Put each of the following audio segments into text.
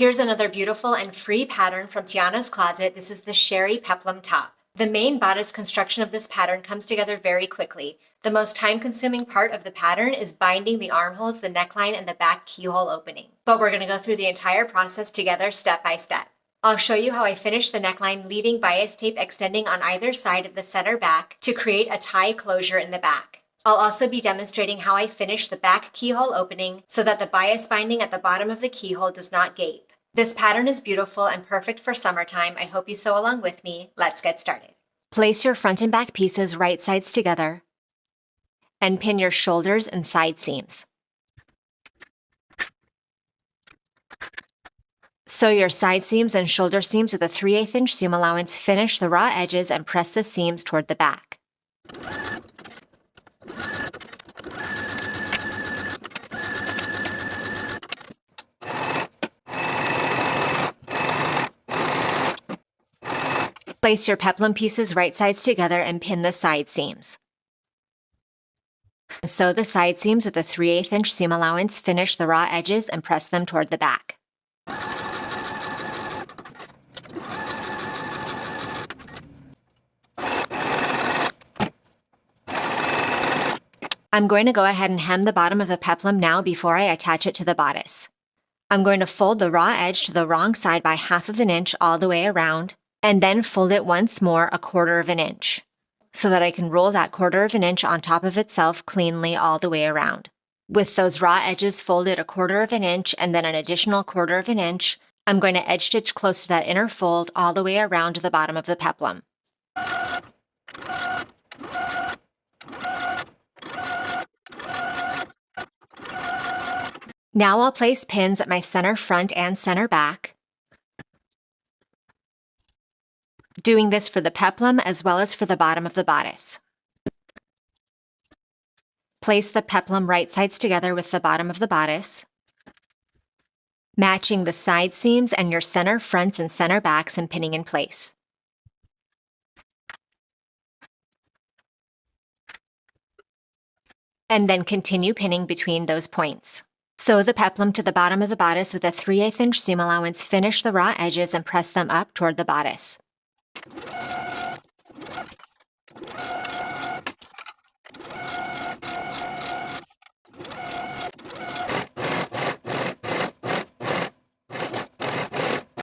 Here's another beautiful and free pattern from Tiana's closet. This is the Sherry Peplum top. The main bodice construction of this pattern comes together very quickly. The most time-consuming part of the pattern is binding the armholes, the neckline, and the back keyhole opening. But we're going to go through the entire process together step by step. I'll show you how I finish the neckline, leaving bias tape extending on either side of the center back to create a tie closure in the back. I'll also be demonstrating how I finish the back keyhole opening so that the bias binding at the bottom of the keyhole does not gape. This pattern is beautiful and perfect for summertime. I hope you sew along with me. Let's get started. Place your front and back pieces right sides together and pin your shoulders and side seams. Sew your side seams and shoulder seams with a 3/8 inch seam allowance. Finish the raw edges and press the seams toward the back. Place your peplum pieces right sides together and pin the side seams. Sew the side seams with a 3/8 inch seam allowance. Finish the raw edges and press them toward the back. I'm going to go ahead and hem the bottom of the peplum now before I attach it to the bodice. I'm going to fold the raw edge to the wrong side by 1/2 inch all the way around, and then fold it once more 1/4 inch, so that I can roll that 1/4 inch on top of itself cleanly all the way around. With those raw edges folded 1/4 inch and then an additional 1/4 inch, I'm going to edge stitch close to that inner fold all the way around to the bottom of the peplum. Now I'll place pins at my center front and center back, doing this for the peplum as well as for the bottom of the bodice. Place the peplum right sides together with the bottom of the bodice, matching the side seams and your center fronts and center backs and pinning in place. And then continue pinning between those points. Sew the peplum to the bottom of the bodice with a 3/8 inch seam allowance. Finish the raw edges and press them up toward the bodice.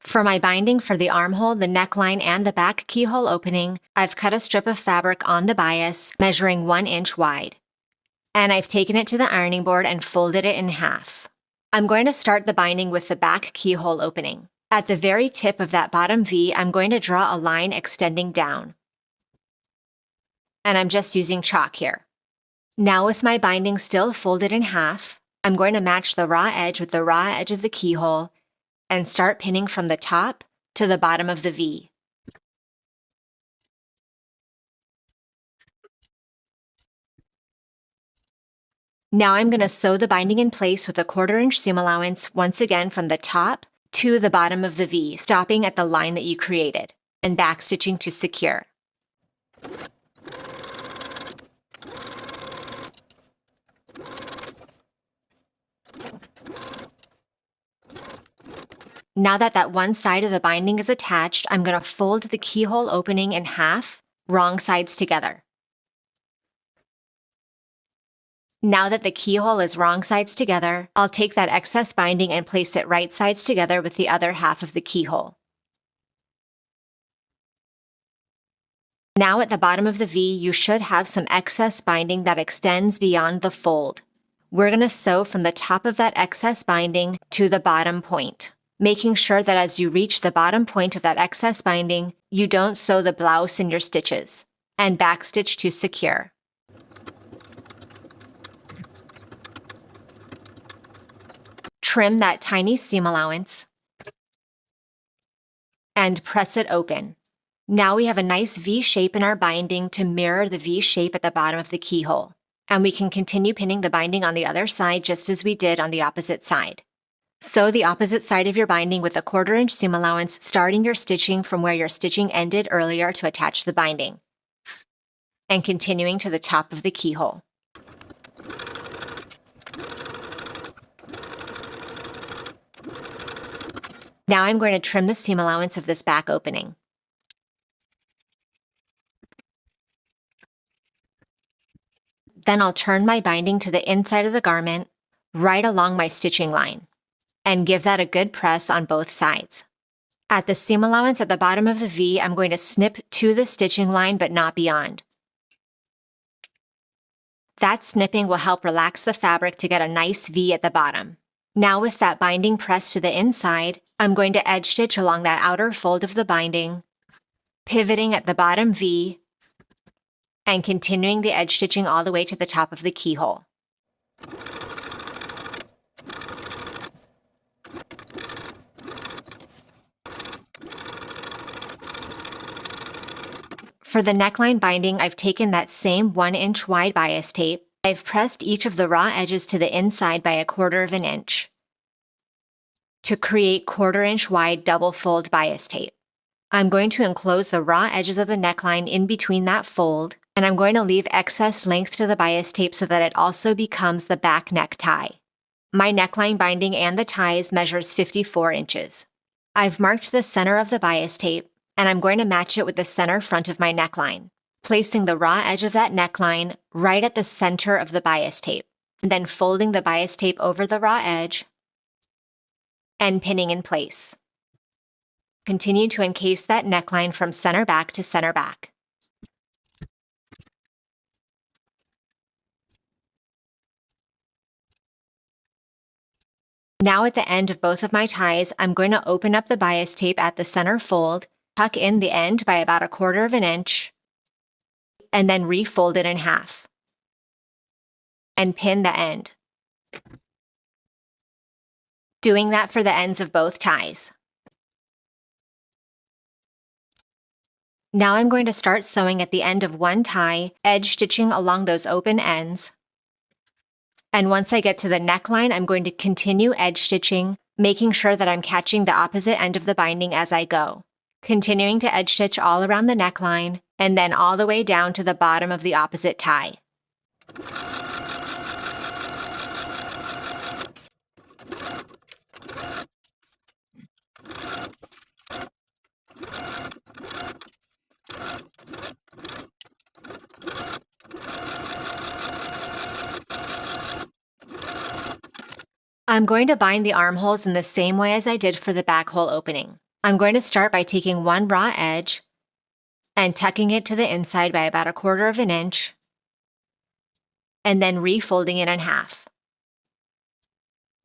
For my binding for the armhole, the neckline, and the back keyhole opening, I've cut a strip of fabric on the bias measuring 1 inch wide. And I've taken it to the ironing board and folded it in half. I'm going to start the binding with the back keyhole opening. At the very tip of that bottom V, I'm going to draw a line extending down. And I'm just using chalk here. Now with my binding still folded in half, I'm going to match the raw edge with the raw edge of the keyhole and start pinning from the top to the bottom of the V. Now I'm going to sew the binding in place with a 1/4 inch seam allowance once again from the top to the bottom of the V, stopping at the line that you created, and backstitching to secure. Now that one side of the binding is attached, I'm going to fold the keyhole opening in half, wrong sides together. Now that the keyhole is wrong sides together, I'll take that excess binding and place it right sides together with the other half of the keyhole. Now at the bottom of the V, you should have some excess binding that extends beyond the fold. We're going to sew from the top of that excess binding to the bottom point, making sure that as you reach the bottom point of that excess binding, you don't sew the blouse in your stitches, and backstitch to secure. Trim that tiny seam allowance and press it open. Now we have a nice V shape in our binding to mirror the V shape at the bottom of the keyhole. And we can continue pinning the binding on the other side just as we did on the opposite side. Sew the opposite side of your binding with a 1/4 inch seam allowance, starting your stitching from where your stitching ended earlier to attach the binding, and continuing to the top of the keyhole. Now I'm going to trim the seam allowance of this back opening. Then I'll turn my binding to the inside of the garment, right along my stitching line, and give that a good press on both sides. At the seam allowance at the bottom of the V, I'm going to snip to the stitching line but not beyond. That snipping will help relax the fabric to get a nice V at the bottom. Now with that binding pressed to the inside, I'm going to edge stitch along that outer fold of the binding, pivoting at the bottom V, and continuing the edge stitching all the way to the top of the keyhole. For the neckline binding, I've taken that same 1-inch wide bias tape. I've pressed each of the raw edges to the inside by 1/4 inch to create 1/4 inch wide double fold bias tape. I'm going to enclose the raw edges of the neckline in between that fold, and I'm going to leave excess length to the bias tape so that it also becomes the back neck tie. My neckline binding and the ties measures 54 inches. I've marked the center of the bias tape, and I'm going to match it with the center front of my neckline, placing the raw edge of that neckline right at the center of the bias tape, and then folding the bias tape over the raw edge and pinning in place. Continue to encase that neckline from center back to center back. Now at the end of both of my ties, I'm going to open up the bias tape at the center fold, tuck in the end by about 1/4 inch, and then refold it in half, and pin the end. Doing that for the ends of both ties. Now I'm going to start sewing at the end of one tie, edge stitching along those open ends. And once I get to the neckline, I'm going to continue edge stitching, making sure that I'm catching the opposite end of the binding as I go. Continuing to edge stitch all around the neckline, and then all the way down to the bottom of the opposite tie. I'm going to bind the armholes in the same way as I did for the back hole opening. I'm going to start by taking one raw edge and tucking it to the inside by about 1/4 inch, and then refolding it in half.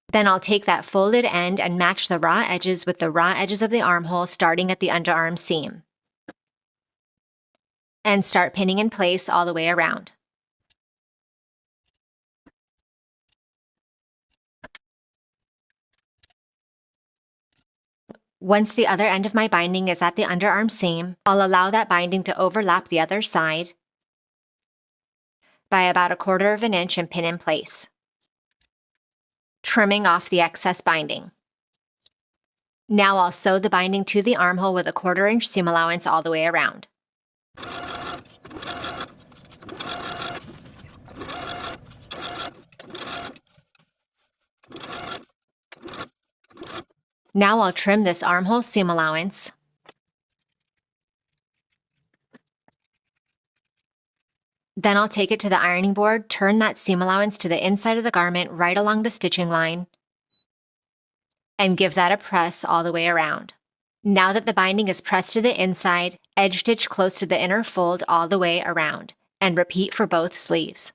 Then I'll take that folded end and match the raw edges with the raw edges of the armhole starting at the underarm seam, and start pinning in place all the way around. Once the other end of my binding is at the underarm seam, I'll allow that binding to overlap the other side by about 1/4 inch and pin in place, trimming off the excess binding. Now I'll sew the binding to the armhole with 1/4 inch seam allowance all the way around. Now I'll trim this armhole seam allowance. Then I'll take it to the ironing board, turn that seam allowance to the inside of the garment right along the stitching line, and give that a press all the way around. Now that the binding is pressed to the inside, edge stitch close to the inner fold all the way around, and repeat for both sleeves.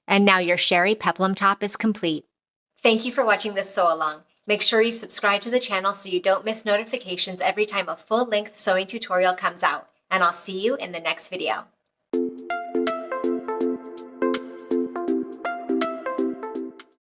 And now your Sherry peplum top is complete. Thank you for watching this sew along. Make sure you subscribe to the channel so you don't miss notifications every time a full-length sewing tutorial comes out. And I'll see you in the next video.